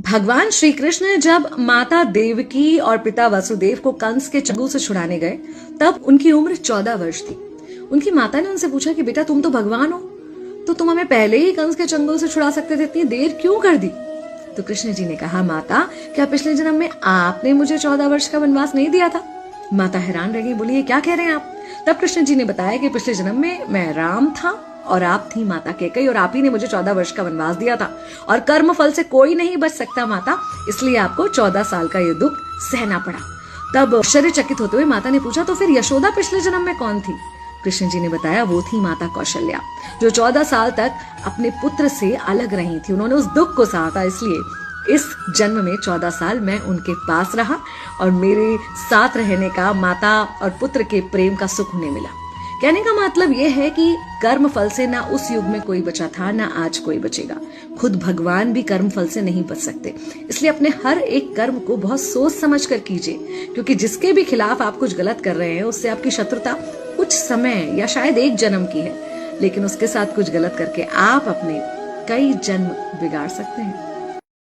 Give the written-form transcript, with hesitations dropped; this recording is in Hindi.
भगवान श्री कृष्ण जब माता देवकी और पिता वसुदेव को कंस के चंगुल से छुड़ाने गए तब उनकी उम्र 14 वर्ष थी। उनकी माता ने उनसे पूछा कि बेटा तुम तो भगवान हो, तो तुम हमें पहले ही कंस के चंगुल से छुड़ा सकते थे, इतनी देर क्यों कर दी? तो कृष्ण जी ने कहा, माता क्या पिछले जन्म में आपने मुझे 14 वर्ष का वनवास नहीं दिया था? माता हैरान रह गई, बोली ये क्या कह रहे हैं आप? तब कृष्ण जी ने बताया कि पिछले जन्म में मैं राम था और आप थी माता कैकेयी और आप ही ने मुझे 14 वर्ष का वनवास दिया था और कर्म फल से कोई नहीं बच सकता माता, इसलिए आपको 14 साल का ये दुख सहना पड़ा। तब आश्चर्यचकित होते हुए माता ने पूछा, तो फिर यशोदा पिछले जन्म में कौन थी? कृष्ण जी ने बताया, वो थी माता कौशल्या, जो 14 साल तक अपने पुत्र से अलग रही थी। उन्होंने उस दुख को सहा था, इसलिए इस जन्म में 14 साल मैं उनके पास रहा और मेरे साथ रहने का, माता और पुत्र के प्रेम का सुख उन्हें मिला। कहने का मतलब यह है कि कर्म फल से ना उस युग में कोई बचा था, ना आज कोई बचेगा। खुद भगवान भी कर्म फल से नहीं बच सकते, इसलिए अपने हर एक कर्म को बहुत सोच समझ कर कीजिए, क्योंकि जिसके भी खिलाफ आप कुछ गलत कर रहे हैं उससे आपकी शत्रुता कुछ समय या शायद एक जन्म की है, लेकिन उसके साथ कुछ गलत करके आप अपने कई जन्म बिगाड़ सकते हैं।